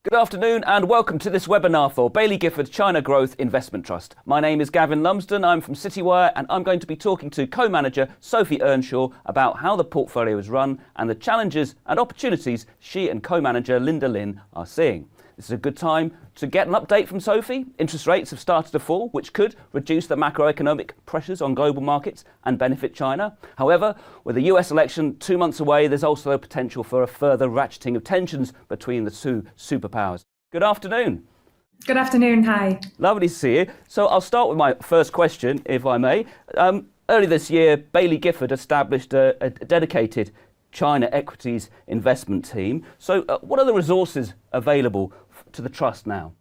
Good afternoon and welcome to this webinar for Baillie Gifford China Growth Investment Trust. My name is Gavin Lumsden, I'm from Citywire and I'm going to be talking to co-manager Sophie Earnshaw about how the portfolio is run and the challenges and opportunities she and co-manager Linda Lin are seeing. This is a good time to get an update from Sophie. Interest rates have started to fall, which could reduce the macroeconomic pressures on global markets and benefit China. However, with the US election 2 months away, there's also a potential for a further ratcheting of tensions between the two superpowers. Good afternoon. Good afternoon, hi. Lovely to see you. So I'll start with my first question, if I may. Early this year, Baillie Gifford established a dedicated China equities investment team. So what are the resources available to the trust now?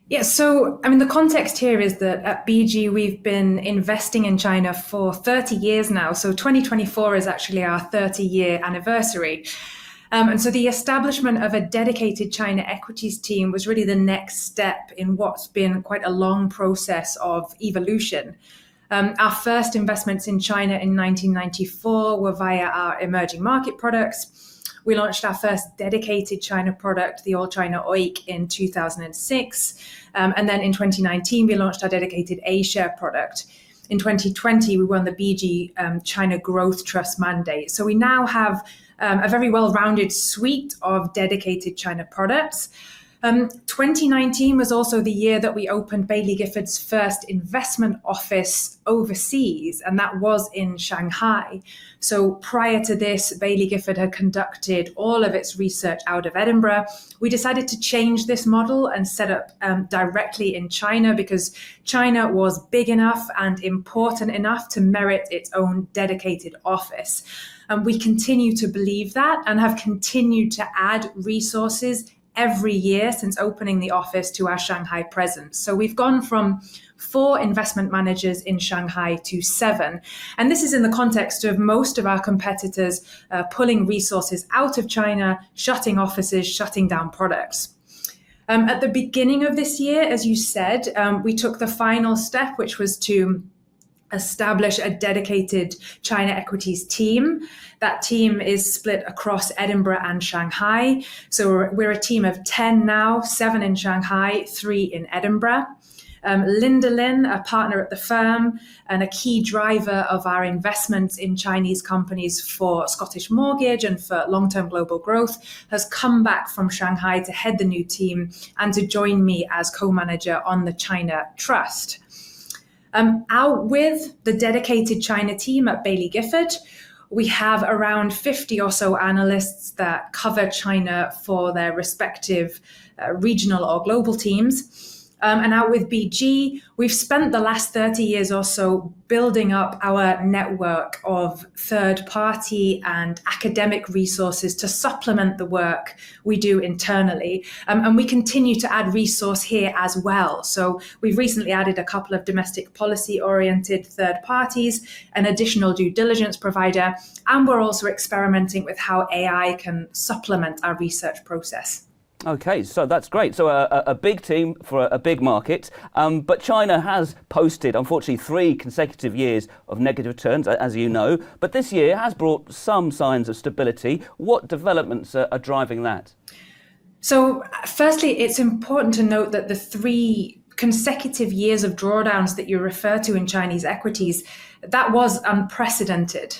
Yeah, so the context here is that at BG we've been investing in China for 30 years now. So 2024 is actually our 30-year anniversary. And so the establishment of a dedicated China equities team was really the next step in what's been quite a long process of evolution. Our first investments in China in 1994 were via our emerging market products. We launched our first dedicated China product, the All China OIC, in 2006. And then in 2019, we launched our dedicated A-share product. In 2020, we won the BG China Growth Trust mandate. So we now have a very well-rounded suite of dedicated China products. 2019 was also the year that we opened Baillie Gifford's first investment office overseas, and that was in Shanghai. So prior to this, Baillie Gifford had conducted all of its research out of Edinburgh. We decided to change this model and set up directly in China because China was big enough and important enough to merit its own dedicated office. And we continue to believe that and have continued to add resources every year since opening the office to our Shanghai presence. So we've gone from 4 investment managers in Shanghai to 7. And this is in the context of most of our competitors pulling resources out of China, shutting offices, shutting down products. At the beginning of this year, as you said, we took the final step, which was to establish a dedicated China equities team. That team is split across Edinburgh and Shanghai. So we're a team of 10 now, 7 in Shanghai, 3 in Edinburgh. Linda Lin, a partner at the firm and a key driver of our investments in Chinese companies for Scottish Mortgage and for long-term global growth, has come back from Shanghai to head the new team and to join me as co-manager on the China Trust. Out with the dedicated China team at Baillie Gifford, we have around 50 or so analysts that cover China for their respective regional or global teams. And out with BG, we've spent the last 30 years or so building up our network of third-party and academic resources to supplement the work we do internally. And we continue to add resource here as well. So we've recently added a couple of domestic policy-oriented third parties, an additional due diligence provider, and we're also experimenting with how AI can supplement our research process. Okay, so that's great. So a big team for a big market, but China has posted, unfortunately, 3 consecutive years of negative returns, as you know, but this year has brought some signs of stability. What developments are driving that? So firstly, it's important to note that the 3 consecutive years of drawdowns that you refer to in Chinese equities, that was unprecedented.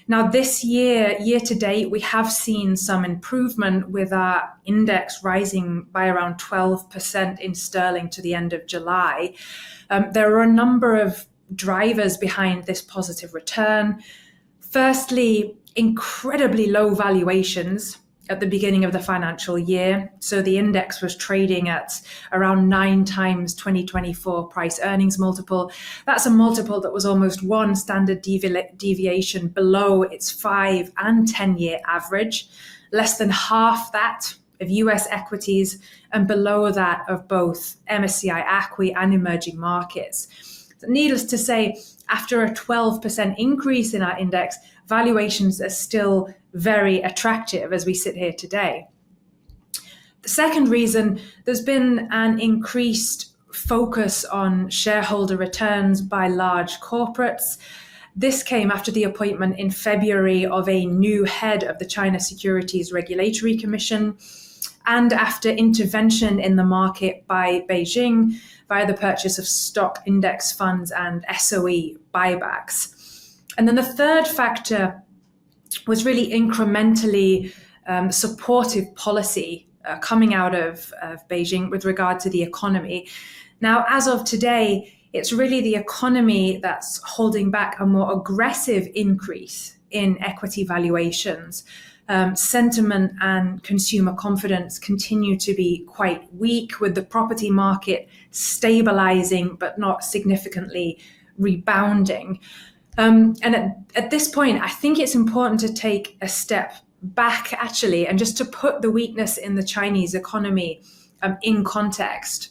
Now this year to date, we have seen some improvement with our index rising by around 12% in sterling to the end of July. There are a number of drivers behind this positive return. Firstly, incredibly low valuations at the beginning of the financial year. So the index was trading at around 9 times 2024 price earnings multiple. That's a multiple that was almost 1 standard deviation below its 5 and 10-year average, less than half that of US equities, and below that of both MSCI ACWI and emerging markets. So needless to say, after a 12% increase in our index, valuations are still very attractive as we sit here today. The second reason, there's been an increased focus on shareholder returns by large corporates. This came after the appointment in February of a new head of the China Securities Regulatory Commission. and after intervention in the market by Beijing via the purchase of stock index funds and SOE buybacks. And then the third factor was really incrementally supportive policy coming out of Beijing with regard to the economy. Now, as of today, it's really the economy that's holding back a more aggressive increase in equity valuations. Sentiment and consumer confidence continue to be quite weak, with the property market stabilizing but not significantly rebounding. And at this point, I think it's important to take a step back, actually, and just to put the weakness in the Chinese economy in context.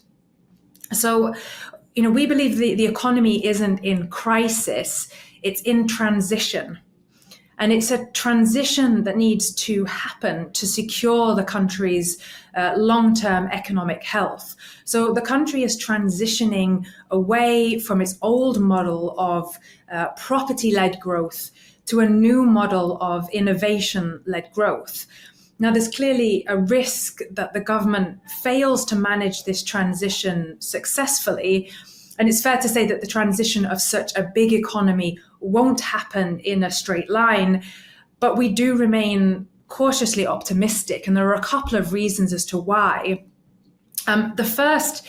So, we believe the economy isn't in crisis, it's in transition. And it's a transition that needs to happen to secure the country's long-term economic health. So the country is transitioning away from its old model of property-led growth to a new model of innovation-led growth. Now, there's clearly a risk that the government fails to manage this transition successfully. And it's fair to say that the transition of such a big economy won't happen in a straight line, but we do remain cautiously optimistic. And there are a couple of reasons as to why. The first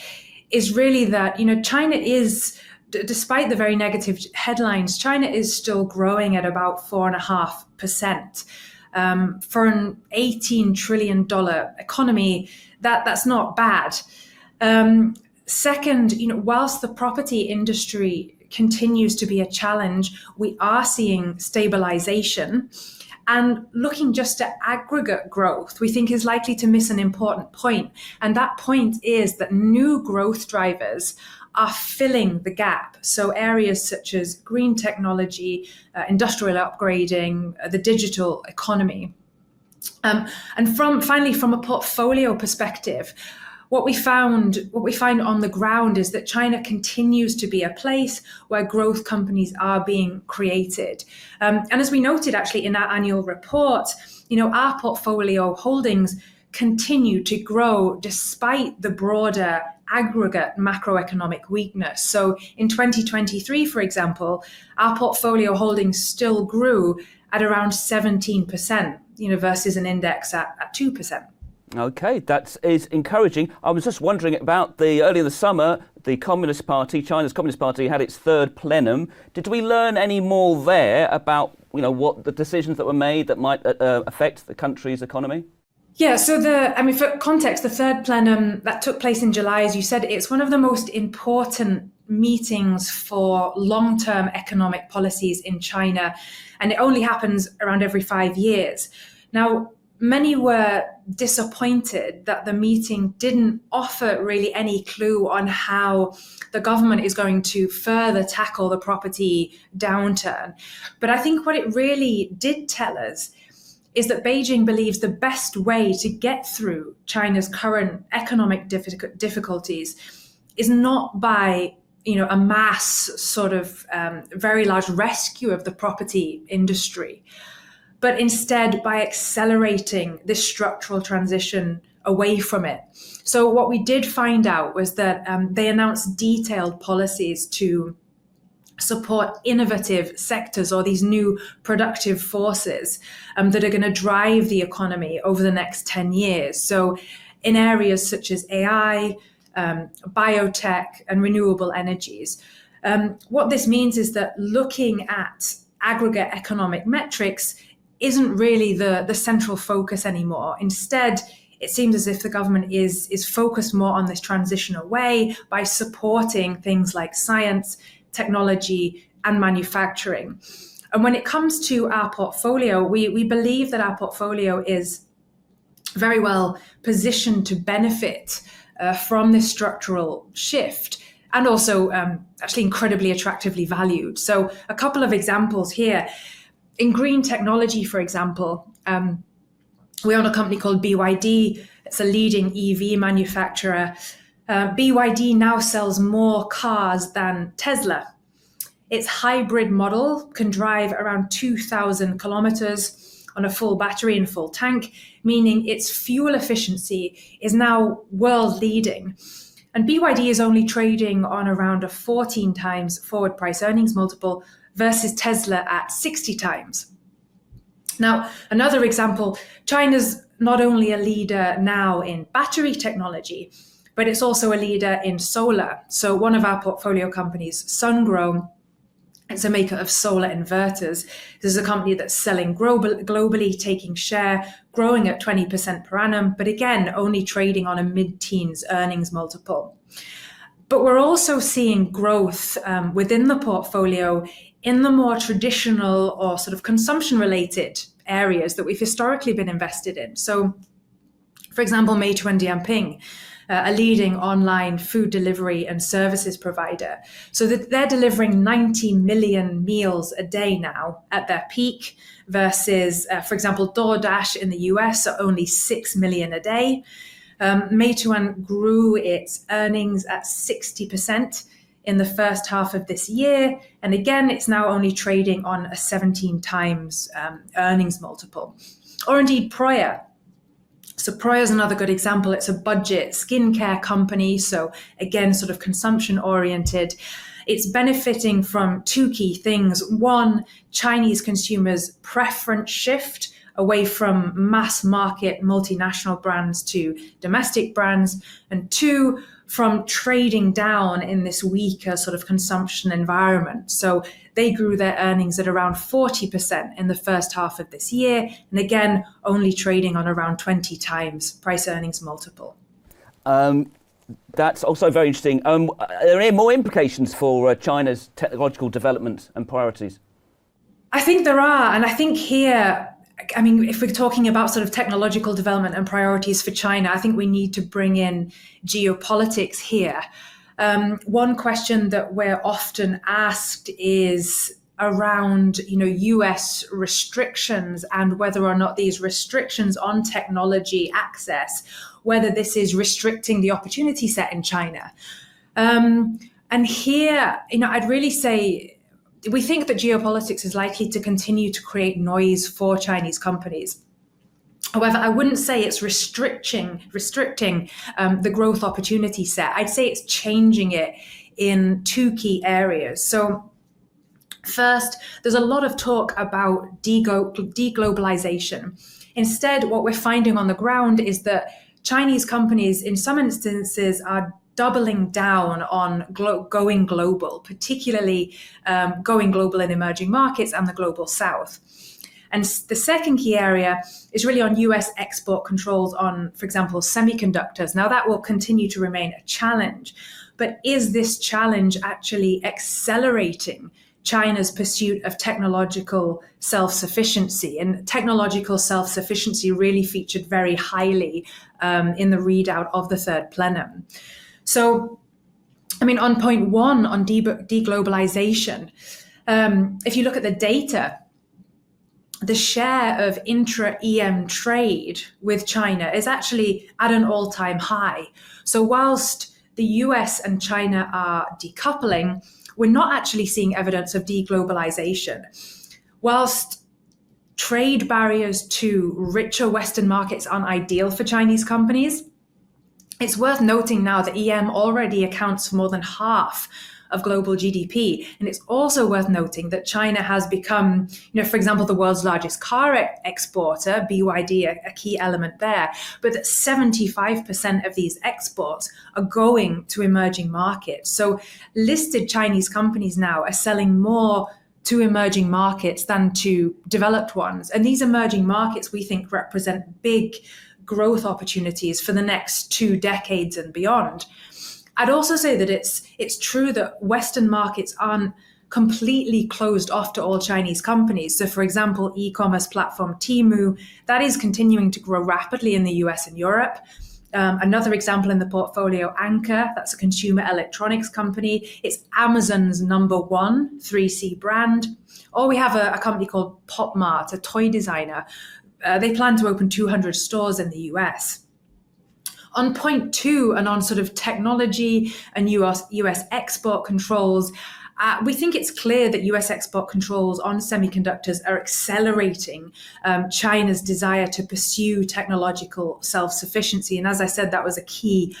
is really that, China is, despite the very negative headlines, China is still growing at about 4.5%. For an $18 trillion economy, that's not bad. Second, whilst the property industry continues to be a challenge, we are seeing stabilization. And looking just at aggregate growth, we think is likely to miss an important point. And that point is that new growth drivers are filling the gap. So areas such as green technology, industrial upgrading, the digital economy. And finally, from a portfolio perspective, what we find on the ground is that China continues to be a place where growth companies are being created. And as we noted actually in our annual report, our portfolio holdings continue to grow despite the broader aggregate macroeconomic weakness. So in 2023, for example, our portfolio holdings still grew at around 17%, versus an index at 2%. Okay, that is encouraging. I was just wondering about earlier this summer, the Communist Party, China's Communist Party, had its third plenum. Did we learn any more there about, what the decisions that were made that might affect the country's economy? Yeah, so for context, the third plenum that took place in July, as you said, it's one of the most important meetings for long-term economic policies in China, and it only happens around every 5 years. Now, many were disappointed that the meeting didn't offer really any clue on how the government is going to further tackle the property downturn. But I think what it really did tell us is that Beijing believes the best way to get through China's current economic difficulties is not by a mass sort of very large rescue of the property industry, but instead by accelerating this structural transition away from it. So what we did find out was that they announced detailed policies to support innovative sectors or these new productive forces that are going to drive the economy over the next 10 years. So in areas such as AI, biotech, and renewable energies. What this means is that looking at aggregate economic metrics isn't really the central focus anymore. Instead, it seems as if the government is focused more on this transition away by supporting things like science, technology, and manufacturing. And when it comes to our portfolio, we believe that our portfolio is very well positioned to benefit from this structural shift, and also actually incredibly attractively valued. So a couple of examples here. In green technology, for example, we own a company called BYD. It's a leading EV manufacturer. BYD now sells more cars than Tesla. Its hybrid model can drive around 2,000 kilometers on a full battery and full tank, meaning its fuel efficiency is now world leading. And BYD is only trading on around a 14 times forward price earnings multiple versus Tesla at 60 times. Now, another example, China's not only a leader now in battery technology, but it's also a leader in solar. So one of our portfolio companies, Sungrow, it's a maker of solar inverters. This is a company that's selling globally, taking share, growing at 20% per annum, but again, only trading on a mid-teens earnings multiple. But we're also seeing growth within the portfolio in the more traditional or sort of consumption-related areas that we've historically been invested in. So, for example, Meituan Dianping, a leading online food delivery and services provider. So that they're delivering 90 million meals a day now at their peak versus, for example, DoorDash in the US are only 6 million a day. Meituan grew its earnings at 60% in the first half of this year. And again, it's now only trading on a 17 times earnings multiple. Or indeed, Proya. So Proya is another good example. It's a budget skincare company. So again, sort of consumption oriented. It's benefiting from two key things. One, Chinese consumers' preference shift away from mass market multinational brands to domestic brands. And two, from trading down in this weaker sort of consumption environment. So they grew their earnings at around 40% in the first half of this year. And again, only trading on around 20 times price earnings multiple. That's also very interesting. Are there any more implications for China's technological development and priorities? I think there are. And I think here, I mean, if we're talking about sort of technological development and priorities for China, I think we need to bring in geopolitics here. One question that we're often asked is around, US restrictions and whether or not these restrictions on technology access, whether this is restricting the opportunity set in China. And here, I'd really say, we think that geopolitics is likely to continue to create noise for Chinese companies. However, I wouldn't say it's restricting the growth opportunity set. I'd say it's changing it in two key areas. So first, there's a lot of talk about deglobalization. Instead, what we're finding on the ground is that Chinese companies, in some instances, are doubling down on going global, particularly going global in emerging markets and the global south. And the second key area is really on US export controls on, for example, semiconductors. Now that will continue to remain a challenge, but is this challenge actually accelerating China's pursuit of technological self-sufficiency? And technological self-sufficiency really featured very highly in the readout of the third plenum. So, on point one, on deglobalization, if you look at the data, the share of intra-EM trade with China is actually at an all-time high. So whilst the US and China are decoupling, we're not actually seeing evidence of deglobalization. Whilst trade barriers to richer Western markets aren't ideal for Chinese companies, it's worth noting now that EM already accounts for more than half of global GDP. And it's also worth noting that China has become, for example, the world's largest car exporter, BYD, a key element there, but that 75% of these exports are going to emerging markets. So listed Chinese companies now are selling more to emerging markets than to developed ones. And these emerging markets, we think, represent big growth opportunities for the next 2 decades and beyond. I'd also say that it's true that Western markets aren't completely closed off to all Chinese companies. So for example, e-commerce platform Temu, that is continuing to grow rapidly in the US and Europe. Another example in the portfolio, Anker, that's a consumer electronics company. It's Amazon's #1 3C brand. Or we have a company called PopMart, a toy designer. They plan to open 200 stores in the US. On point two, and on sort of technology and US export controls, We think it's clear that US export controls on semiconductors are accelerating China's desire to pursue technological self-sufficiency. And as I said, that was a key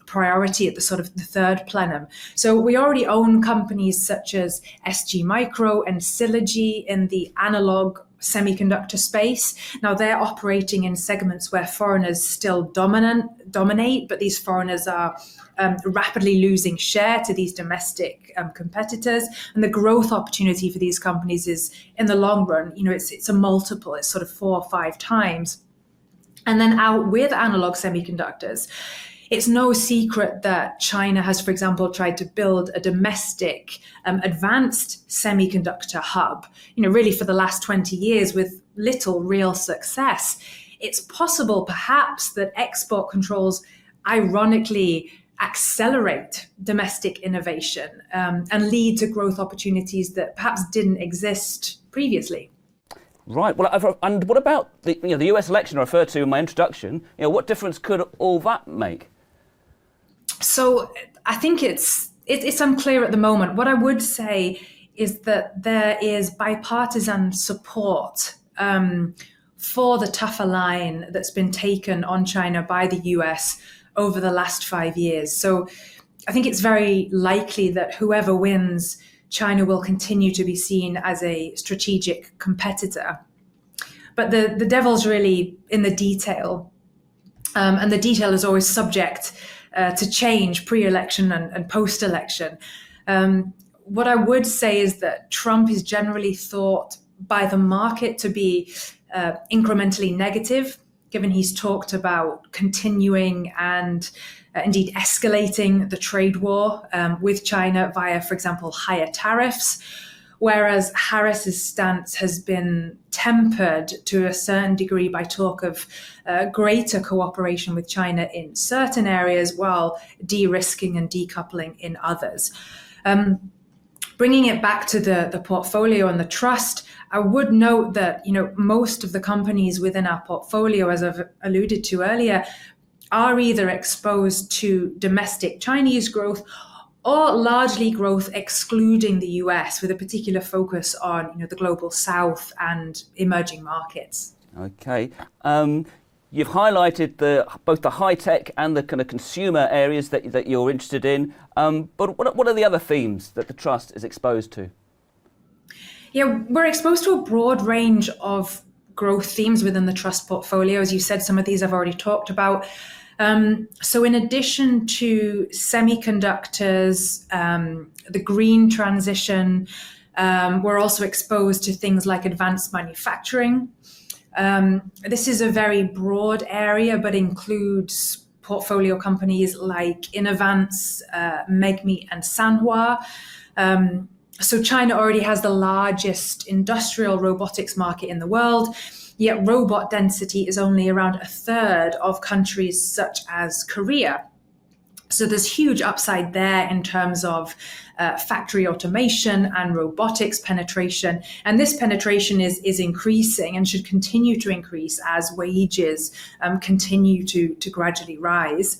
priority at the sort of the third plenum. So we already own companies such as SG Micro and Silogy in the analog semiconductor space. Now they're operating in segments where foreigners still dominate, but these foreigners are rapidly losing share to these domestic competitors. And the growth opportunity for these companies is, in the long run, it's a multiple. It's sort of 4 or 5 times. And then out with analog semiconductors, it's no secret that China has, for example, tried to build a domestic advanced semiconductor hub, really for the last 20 years with little real success. It's possible, perhaps, that export controls ironically accelerate domestic innovation and lead to growth opportunities that perhaps didn't exist previously. Right. Well, and what about the US election I referred to in my introduction? What difference could all that make? So I think it's unclear at the moment. What I would say is that there is bipartisan support for the tougher line that's been taken on China by the US over the last 5 years. So I think it's very likely that whoever wins, China will continue to be seen as a strategic competitor. But the devil's really in the detail. And the detail is always subject to change pre-election and post-election. What I would say is that Trump is generally thought by the market to be incrementally negative, given he's talked about continuing and indeed escalating the trade war with China via, for example, higher tariffs, whereas Harris's stance has been tempered to a certain degree by talk of greater cooperation with China in certain areas while de-risking and decoupling in others. Bringing it back to the portfolio and the trust, I would note that most of the companies within our portfolio, as I've alluded to earlier, are either exposed to domestic Chinese growth or largely growth excluding the US, with a particular focus on the global south and emerging markets. Okay. You've highlighted both the high-tech and the kind of consumer areas that you're interested in. But what are the other themes that the Trust is exposed to? Yeah, we're exposed to a broad range of growth themes within the Trust portfolio. As you said, some of these I've already talked about. So in addition to semiconductors, the green transition, we're also exposed to things like advanced manufacturing. This is a very broad area, but includes portfolio companies like Innovance, Megmeet, and Sanhua. So China already has the largest industrial robotics market in the world, yet robot density is only around a third of countries such as Korea. So there's huge upside there in terms of factory automation and robotics penetration. And this penetration is increasing and should continue to increase as wages continue to gradually rise.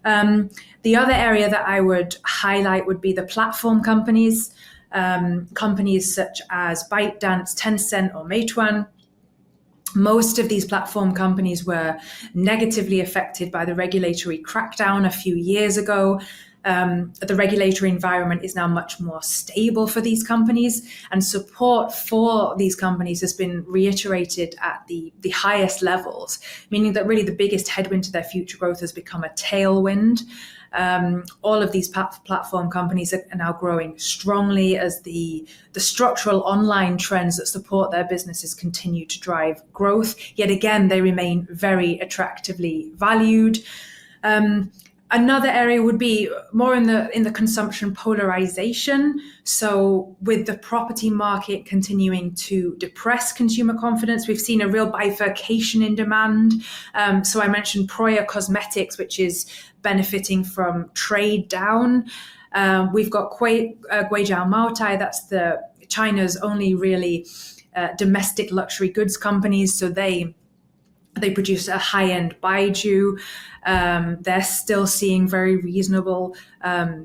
The other area that I would highlight would be the platform companies, companies such as ByteDance, Tencent, or Meituan. Most of these platform companies were negatively affected by the regulatory crackdown a few years ago. The regulatory environment is now much more stable for these companies, and support for these companies has been reiterated at the highest levels, meaning that really the biggest headwind to their future growth has become a tailwind. All of these platform companies are now growing strongly as the structural online trends that support their businesses continue to drive growth. Yet again, they remain very attractively valued. Another area would be more in the consumption polarization. So with the property market continuing to depress consumer confidence, we've seen a real bifurcation in demand. So I mentioned Proya Cosmetics, which is benefiting from trade down. We've got Guijiao Maotai, that's China's only really domestic luxury goods companies. So they They produce a high-end baijiu. They're still seeing very reasonable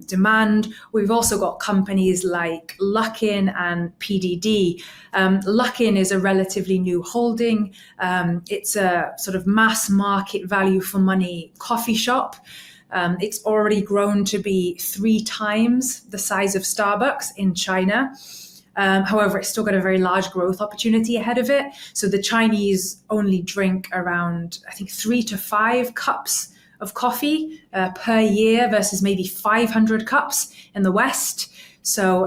demand. We've also got companies like Luckin and PDD. Luckin is a relatively new holding. It's a sort of mass market value for money coffee shop. It's already grown to be 3 times the size of Starbucks in China. However, it's still got a very large growth opportunity ahead of it. So the Chinese only drink around, I think, 3 to 5 cups of coffee per year versus maybe 500 cups in the West. So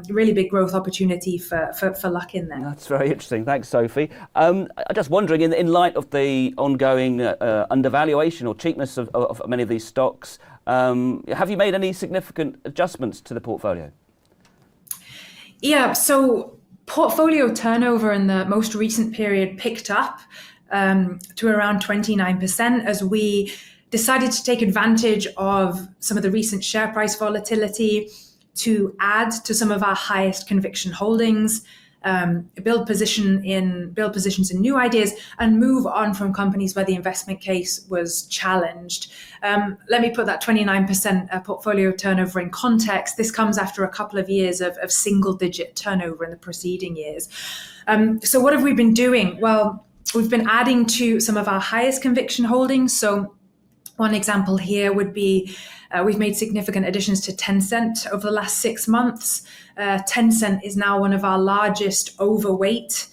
really big growth opportunity for Luckin there. That's very interesting. Thanks, Sophie. I'm just wondering, in light of the ongoing undervaluation or cheapness of many of these stocks, have you made any significant adjustments to the portfolio? Yeah, so portfolio turnover in the most recent period picked up to around 29% as we decided to take advantage of some of the recent share price volatility to add to some of our highest conviction holdings, build positions in new ideas, and move on from companies where the investment case was challenged. Let me put that 29% portfolio turnover in context. This comes after a couple of years of single-digit turnover in the preceding years. So what have we been doing? Well, we've been adding to some of our highest conviction holdings. So one example here would be we've made significant additions to Tencent over the last 6 months. Tencent is now one of our largest overweight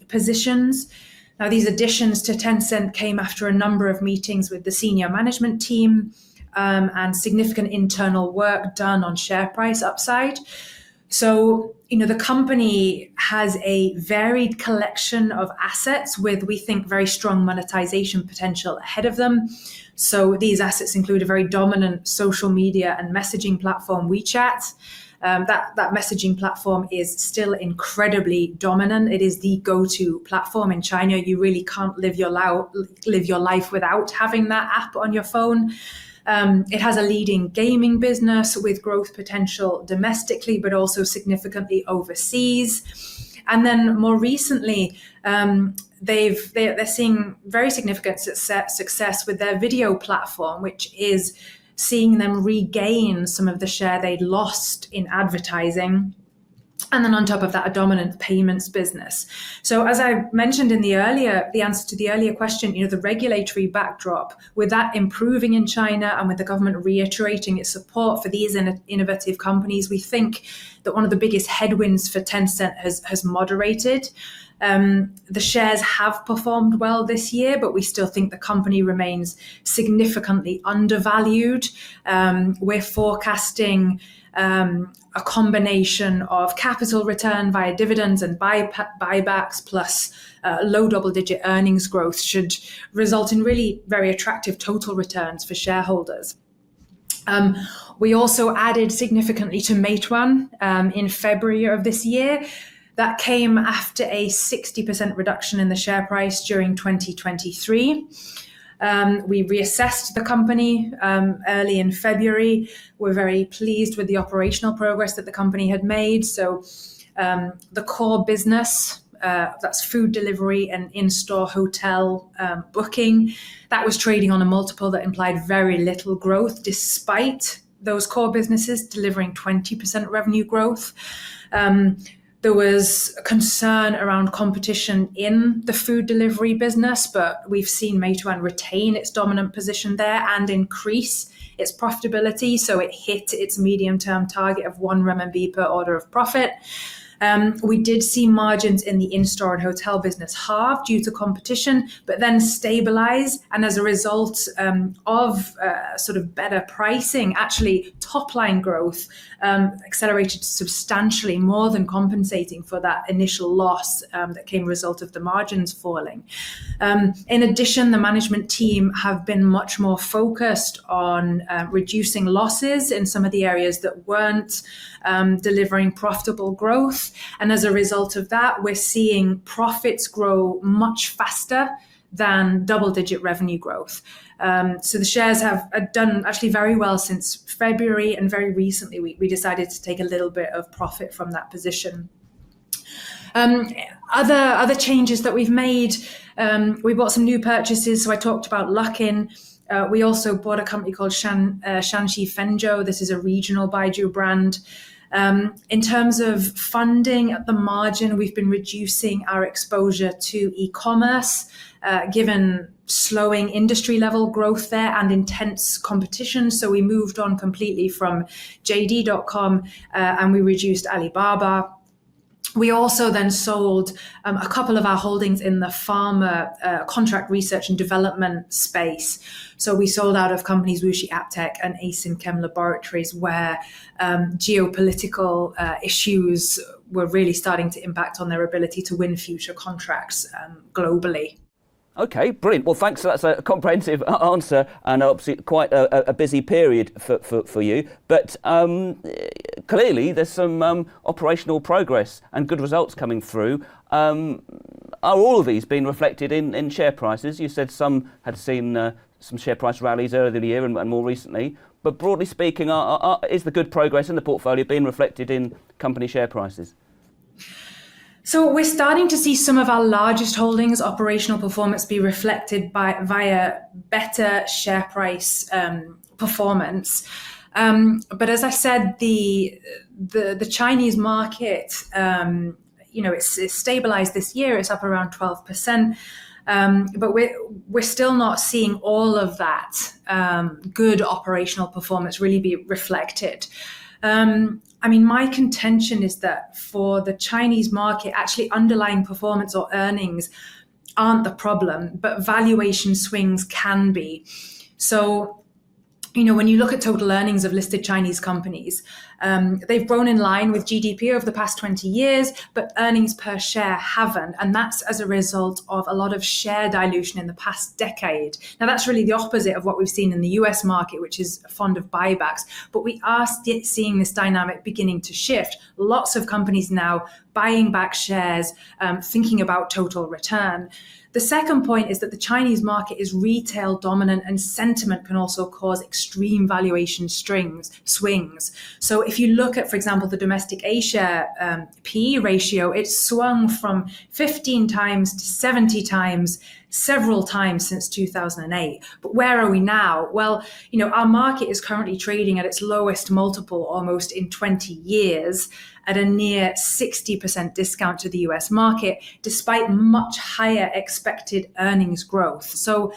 positions. Now, these additions to Tencent came after a number of meetings with the senior management team and significant internal work done on share price upside. So, the company has a varied collection of assets with, we think, very strong monetization potential ahead of them. So these assets include a very dominant social media and messaging platform, WeChat. That messaging platform is still incredibly dominant. It is the go-to platform in China. You really can't live your life without having that app on your phone. It has a leading gaming business with growth potential domestically, but also significantly overseas. And then more recently, they're seeing very significant success with their video platform, which is seeing them regain some of the share they'd lost in advertising. And then on top of that, a dominant payments business. So as I mentioned in the answer to the earlier question, the regulatory backdrop, with that improving in China and with the government reiterating its support for these innovative companies, we think that one of the biggest headwinds for Tencent has moderated. The shares have performed well this year, but we still think the company remains significantly undervalued. We're forecasting a combination of capital return via dividends and buybacks plus low double-digit earnings growth should result in really very attractive total returns for shareholders. We also added significantly to Meituan in February of this year. That came after a 60% reduction in the share price during 2023. We reassessed the company early in February. We're very pleased with the operational progress that the company had made. So the core business, that's food delivery and in-store hotel booking, that was trading on a multiple that implied very little growth, despite those core businesses delivering 20% revenue growth. There was concern around competition in the food delivery business, but we've seen Meituan retain its dominant position there and increase its profitability. So it hit its medium-term target of 1 RMB per order of profit. We did see margins in the in-store and hotel business halve due to competition, but then stabilize. And as a result of sort of better pricing, actually top-line growth accelerated substantially, more than compensating for that initial loss that came as a result of the margins falling. In addition, the management team have been much more focused on reducing losses in some of the areas that weren't delivering profitable growth. And as a result of that, we're seeing profits grow much faster than double-digit revenue growth. So the shares have done actually very well since February, and very recently we decided to take a little bit of profit from that position. Other changes that we've made, we bought some new purchases. So I talked about Luckin. We also bought a company called Shanxi Fenzhou. This is a regional Baijiu brand. In terms of funding at the margin, we've been reducing our exposure to e-commerce, given slowing industry level growth there and intense competition. So we moved on completely from JD.com and we reduced Alibaba. We also then sold a couple of our holdings in the pharma contract research and development space. So we sold out of companies Wuxi AppTech and Asim Chem Laboratories, where geopolitical issues were really starting to impact on their ability to win future contracts globally. Okay, brilliant. Well, thanks. That's a comprehensive answer, and obviously quite a busy period for you. But clearly, there's some operational progress and good results coming through. Are all of these being reflected in share prices? You said some had seen some share price rallies earlier in the year and more recently. But broadly speaking, is the good progress in the portfolio being reflected in company share prices? So we're starting to see some of our largest holdings' operational performance be reflected via better share price performance. But as I said, the Chinese market, it's stabilized this year. It's up around 12%. But we're still not seeing all of that good operational performance really be reflected. My contention is that for the Chinese market, actually underlying performance or earnings aren't the problem, but valuation swings can be. So, when you look at total earnings of listed Chinese companies, they've grown in line with GDP over the past 20 years, but earnings per share haven't. And that's as a result of a lot of share dilution in the past decade. Now, that's really the opposite of what we've seen in the US market, which is fond of buybacks. But we are seeing this dynamic beginning to shift. Lots of companies now buying back shares, thinking about total return. The second point is that the Chinese market is retail dominant, and sentiment can also cause extreme valuation swings. So if you look at, for example, the domestic A-share PE ratio, it's swung from 15 times to 70 times several times since 2008. But where are we now? Well, our market is currently trading at its lowest multiple almost in 20 years at a near 60% discount to the US market, despite much higher expected earnings growth. So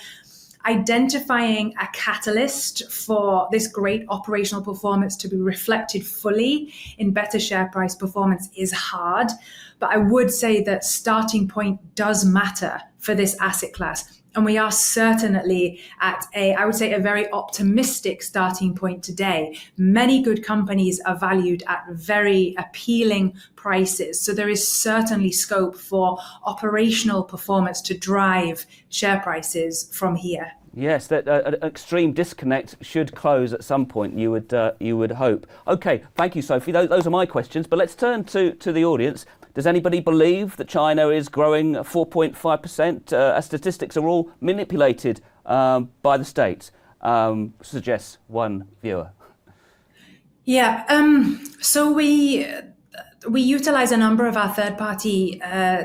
identifying a catalyst for this great operational performance to be reflected fully in better share price performance is hard. But I would say that starting point does matter for this asset class. And we are certainly at I would say, a very optimistic starting point today. Many good companies are valued at very appealing prices. So there is certainly scope for operational performance to drive share prices from here. Yes, that an extreme disconnect should close at some point, you would hope. Okay, thank you, Sophie. Those are my questions, but let's turn to the audience. Does anybody believe that China is growing 4.5%? As statistics are all manipulated by the state, suggests one viewer. Yeah, so we utilize a number of our third-party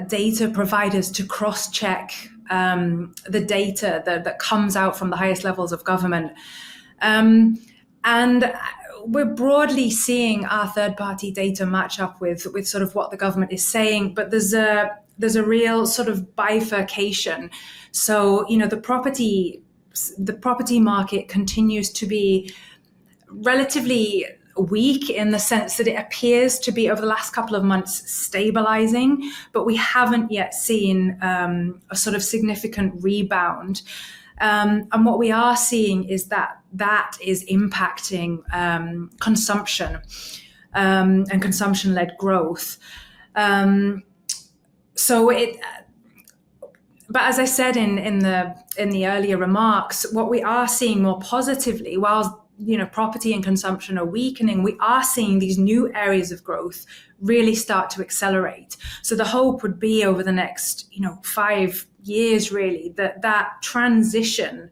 data providers to cross-check the data that comes out from the highest levels of government. And we're broadly seeing our third-party data match up with sort of what the government is saying, but there's a real sort of bifurcation. So, the property market continues to be relatively weak in the sense that it appears to be over the last couple of months stabilizing, but we haven't yet seen a sort of significant rebound. And what we are seeing is that is impacting consumption and consumption-led growth. But as I said in the earlier remarks, what we are seeing more positively, while property and consumption are weakening, we are seeing these new areas of growth really start to accelerate. So the hope would be over the next 5 years, really, that transition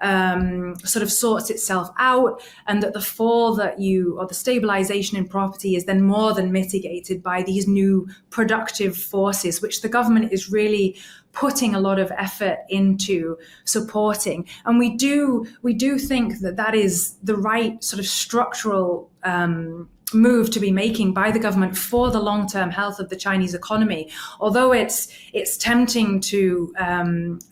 sort of sorts itself out, and that the fall or the stabilization in property is then more than mitigated by these new productive forces, which the government is really putting a lot of effort into supporting. And we do think that is the right sort of structural move to be making by the government for the long-term health of the Chinese economy. Although it's tempting to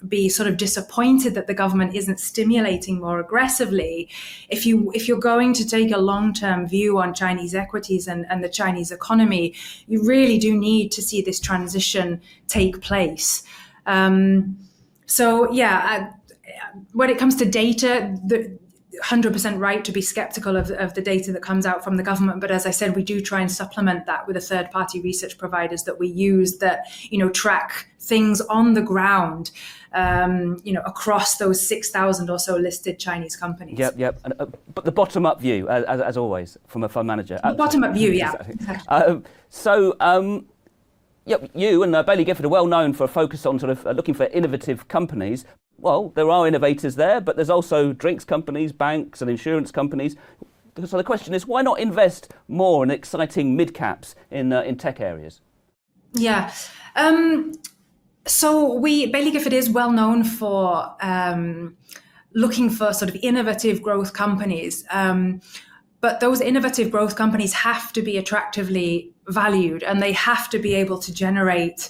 be sort of disappointed that the government isn't stimulating more aggressively, if you're going to take a long-term view on Chinese equities and the Chinese economy, you really do need to see this transition take place. So yeah, when it comes to data, 100% right to be skeptical of the data that comes out from the government. But as I said, we do try and supplement that with the third-party research providers that we use that, track things on the ground, across those 6,000 or so listed Chinese companies. Yep. But the bottom-up view, as always, from a fund manager. The bottom-up view, yeah. Exactly. You and Baillie Gifford are well known for a focus on sort of looking for innovative companies. Well, there are innovators there, but there's also drinks companies, banks and insurance companies. So the question is, why not invest more in exciting mid-caps in tech areas? Yeah. So Baillie Gifford is well known for looking for sort of innovative growth companies. But those innovative growth companies have to be attractively valued, and they have to be able to generate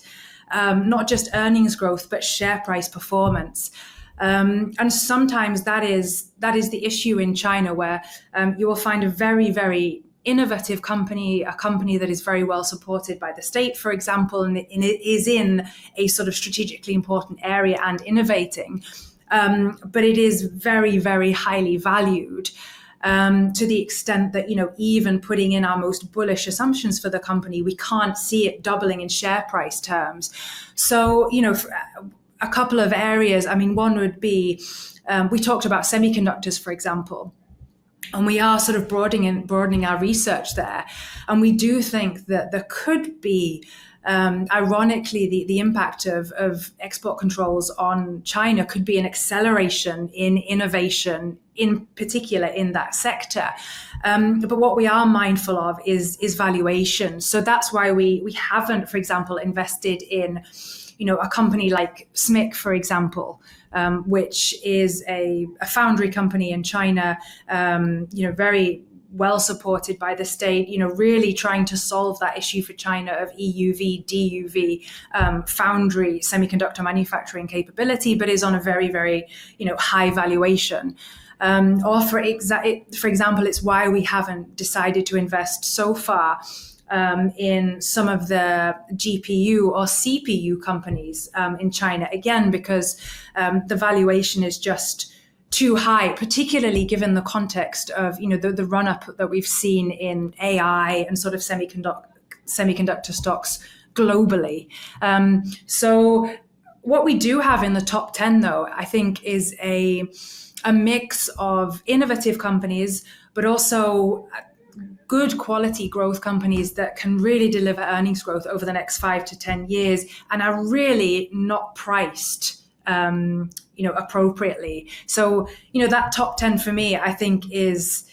not just earnings growth, but share price performance. And sometimes that is the issue in China, where you will find a very, very innovative company, a company that is very well supported by the state, for example, and it is in a sort of strategically important area and innovating. But it is very, very highly valued. To the extent that, even putting in our most bullish assumptions for the company, we can't see it doubling in share price terms. So, a couple of areas, one would be, we talked about semiconductors, for example, and we are sort of broadening our research there. And we do think that there could be, ironically, the impact of export controls on China could be an acceleration in innovation, in particular in that sector. But what we are mindful of is valuation. So that's why we haven't, for example, invested in, a company like SMIC, for example, which is a foundry company in China, very well supported by the state, really trying to solve that issue for China of EUV, DUV, foundry semiconductor manufacturing capability, but is on a very, very, high valuation. Or for example, it's why we haven't decided to invest so far in some of the GPU or CPU companies in China, again, because the valuation is just too high, particularly given the context of, the run-up that we've seen in AI and sort of semiconductor stocks globally. So what we do have in the top 10, though, I think is a mix of innovative companies, but also good quality growth companies that can really deliver earnings growth over the next 5 to 10 years and are really not priced appropriately. So, that top 10 for me, I think is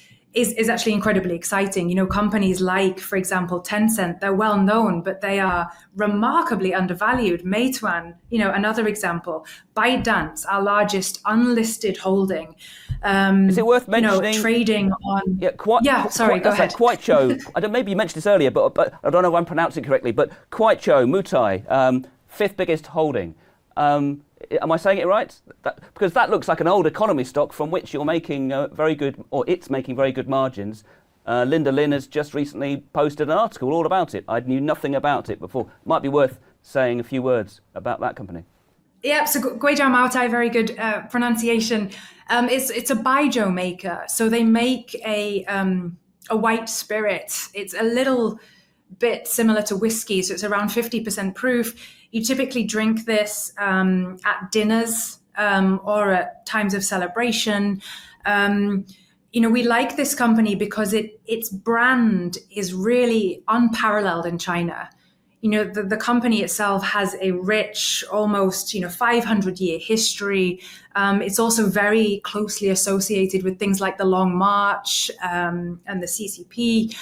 actually incredibly exciting. Companies like, for example, Tencent, they're well known, but they are remarkably undervalued. Meituan, another example. ByteDance, our largest unlisted holding. Is it worth mentioning? Trading on. Go ahead. Kuaishou. Maybe you mentioned this earlier, but I don't know if I'm pronouncing it correctly. But Kuaishou, Mutai, fifth biggest holding. Am I saying it right? Because that looks like an old economy stock from which you're making very good, or it's making very good margins. Linda Lin has just recently posted an article all about it. I knew nothing about it before. Might be worth saying a few words about that company. Yeah, so Guizhou Maotai, very good pronunciation. It's a baijiu maker, so they make a white spirit. It's a little bit similar to whiskey, so it's around 50% proof. You typically drink this at dinners or at times of celebration. We like this company because its brand is really unparalleled in China. the company itself has a rich, almost 500-year history. It's also very closely associated with things like the Long March and the CCP.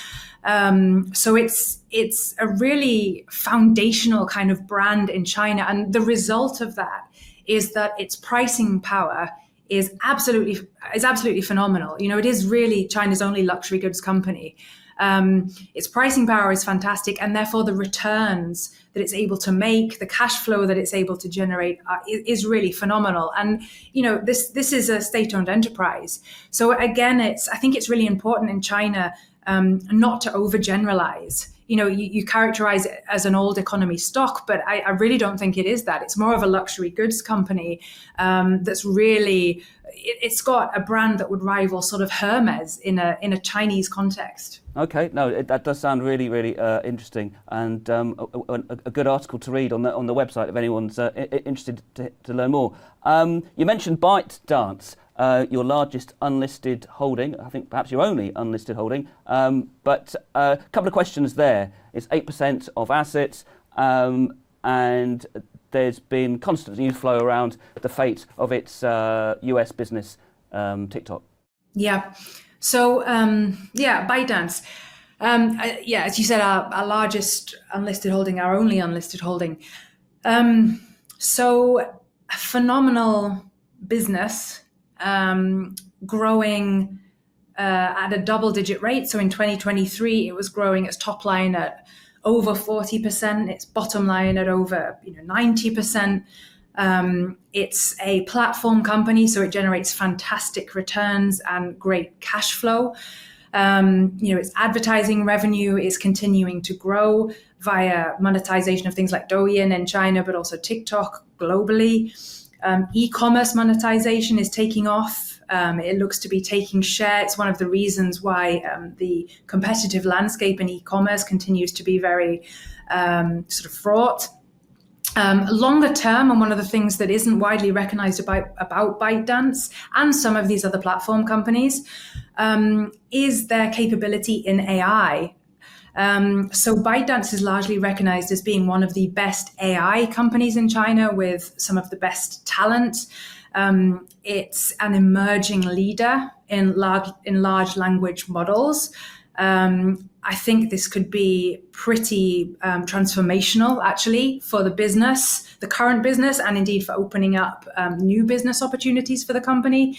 So it's a really foundational kind of brand in China, and the result of that is that its pricing power is absolutely phenomenal. It is really China's only luxury goods company. Its pricing power is fantastic, and therefore the returns that it's able to make, the cash flow that it's able to generate is really phenomenal. And this is a state-owned enterprise. So again, I think it's really important in China not to overgeneralize. You characterize it as an old economy stock, but I really don't think it is that. It's more of a luxury goods company that's really, it's got a brand that would rival sort of Hermes in a Chinese context. Okay, no, that does sound really, really interesting, and a good article to read on the website if anyone's interested to learn more. You mentioned ByteDance. Your largest unlisted holding, I think perhaps your only unlisted holding, but a couple of questions there. It's 8% of assets, and there's been constant news flow around the fate of its US business, TikTok. Yeah. So, ByteDance. As you said, our largest unlisted holding, our only unlisted holding. So, a phenomenal business. Growing at a double-digit rate. So in 2023, it was growing its top line at over 40%, its bottom line at over 90%. It's a platform company, so it generates fantastic returns and great cash flow. Its advertising revenue is continuing to grow via monetization of things like Douyin in China, but also TikTok globally. E-commerce monetization is taking off. It looks to be taking share. It's one of the reasons why the competitive landscape in e-commerce continues to be very sort of fraught. Longer term, and one of the things that isn't widely recognized about ByteDance and some of these other platform companies is their capability in AI. So ByteDance is largely recognized as being one of the best AI companies in China with some of the best talent. It's an emerging leader in large language models. I think this could be pretty transformational, actually, for the business, the current business, and indeed for opening up new business opportunities for the company.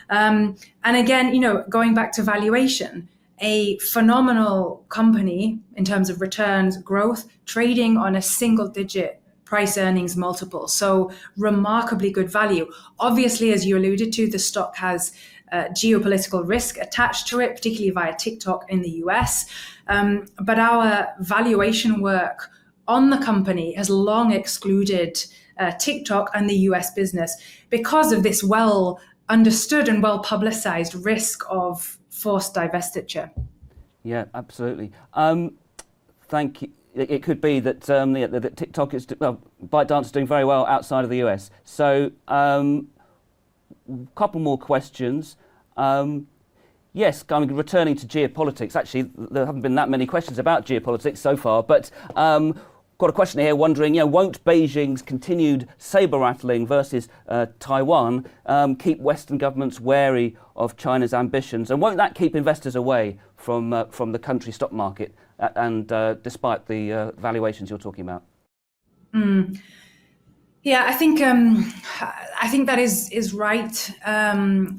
And again, going back to valuation, a phenomenal company in terms of returns, growth, trading on a single-digit price earnings multiple. So remarkably good value. Obviously, as you alluded to, the stock has geopolitical risk attached to it, particularly via TikTok in the US. But our valuation work on the company has long excluded TikTok and the US business because of this well understood and well publicized risk of forced divestiture. Yeah, absolutely. Thank you. It could be that that TikTok is, ByteDance is doing very well outside of the US. So, couple more questions. Yes, returning to geopolitics. Actually, there haven't been that many questions about geopolitics so far, but got a question here wondering, won't Beijing's continued saber-rattling versus Taiwan keep Western governments wary of China's ambitions? And won't that keep investors away from the country stock market, and despite the valuations you're talking about? Yeah, I think that is right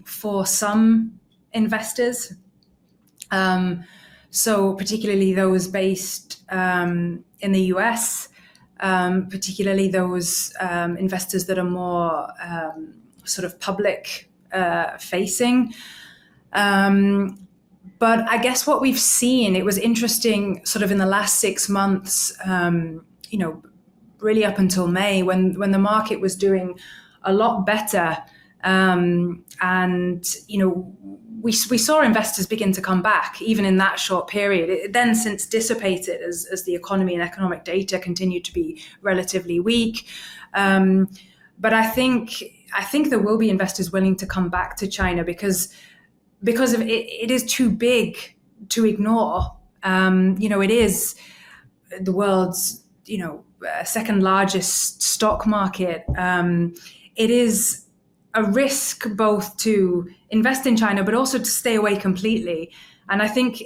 for some investors. So particularly those based in the US, particularly those investors that are more sort of public facing. But I guess what we've seen, it was interesting sort of in the last 6 months, really up until May, when the market was doing a lot better. We saw investors begin to come back, even in that short period. It then since dissipated as the economy and economic data continued to be relatively weak. But I think there will be investors willing to come back to China because of it is too big to ignore. It is the world's second largest stock market, it is a risk both to invest in China, but also to stay away completely. And I think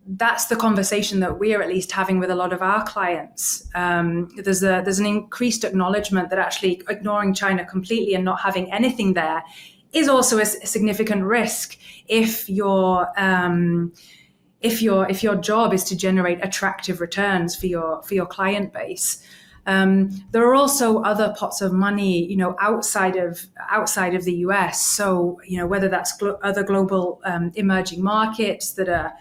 that's the conversation that we are at least having with a lot of our clients. There's an increased acknowledgement that actually ignoring China completely and not having anything there is also a significant risk if your job is to generate attractive returns for your client base. There are also other pots of money, outside of the US. So, whether that's other global emerging markets that are,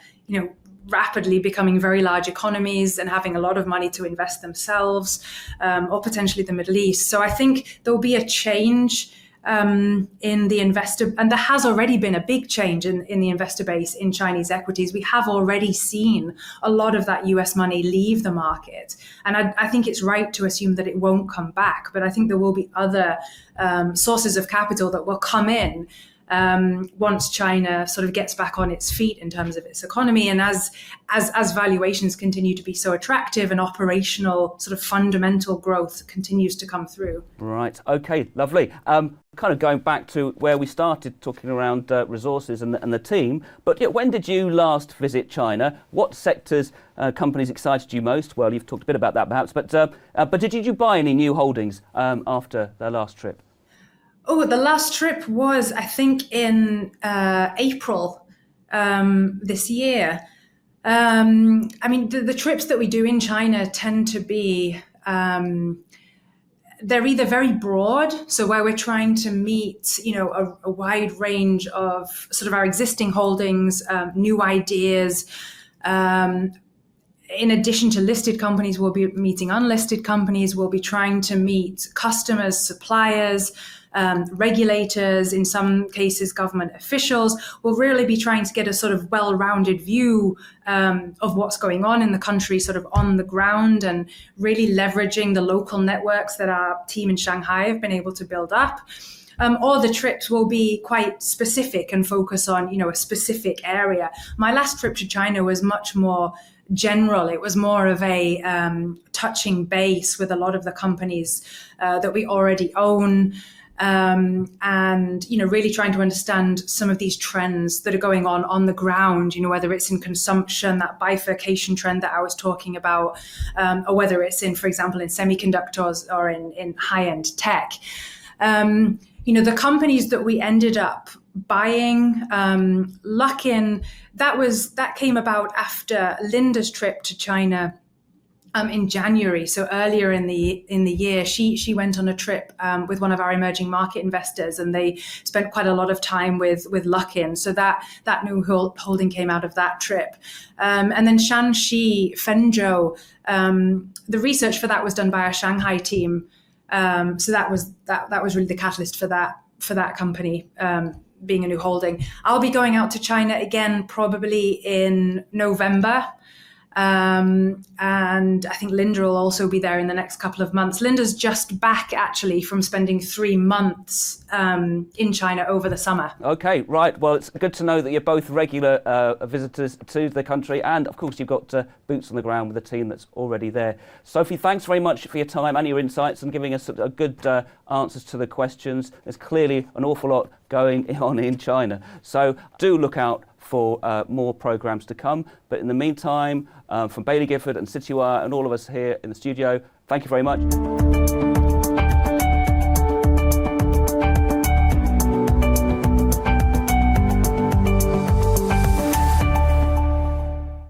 rapidly becoming very large economies and having a lot of money to invest themselves, or potentially the Middle East. So I think there will be a change in the investor, and there has already been a big change in the investor base in Chinese equities. We have already seen a lot of that US money leave the market. And I think it's right to assume that it won't come back, but I think there will be other sources of capital that will come in once China sort of gets back on its feet in terms of its economy, and as valuations continue to be so attractive and operational sort of fundamental growth continues to come through. Right. Okay. Lovely. Kind of going back to where we started talking around resources and the team. But when did you last visit China? What sectors, companies excited you most? Well, you've talked a bit about that perhaps, but did you buy any new holdings after the last trip? Oh, the last trip was, I think, in April this year. The trips that we do in China tend to be, they're either very broad, so where we're trying to meet, a wide range of sort of our existing holdings, new ideas. In addition to listed companies, we'll be meeting unlisted companies. We'll be trying to meet customers, suppliers, regulators, in some cases government officials. We'll really be trying to get a sort of well-rounded view of what's going on in the country, sort of on the ground, and really leveraging the local networks that our team in Shanghai have been able to build up. Or the trips will be quite specific and focus on, a specific area. My last trip to China was much more general. It was more of a touching base with a lot of the companies that we already own. And, really trying to understand some of these trends that are going on the ground, whether it's in consumption, that bifurcation trend that I was talking about, or whether it's in, for example, in semiconductors or in high-end tech. The companies that we ended up buying, Luckin, that came about after Linda's trip to China in January. So earlier in the year, she went on a trip with one of our emerging market investors, and they spent quite a lot of time with Luckin. So that new holding came out of that trip. And then Shanxi Fenzhou, the research for that was done by our Shanghai team. So that was really the catalyst for that company being a new holding. I'll be going out to China again probably in November. And I think Linda will also be there in the next couple of months. Linda's just back actually from spending 3 months in China over the summer. Okay, right. Well, it's good to know that you're both regular visitors to the country, and of course you've got boots on the ground with a team that's already there. Sophie, thanks very much for your time and your insights and giving us a good answers to the questions. There's clearly an awful lot going on in China. So do look out for more programmes to come. But in the meantime, from Baillie Gifford and Citywire and all of us here in the studio, thank you very much.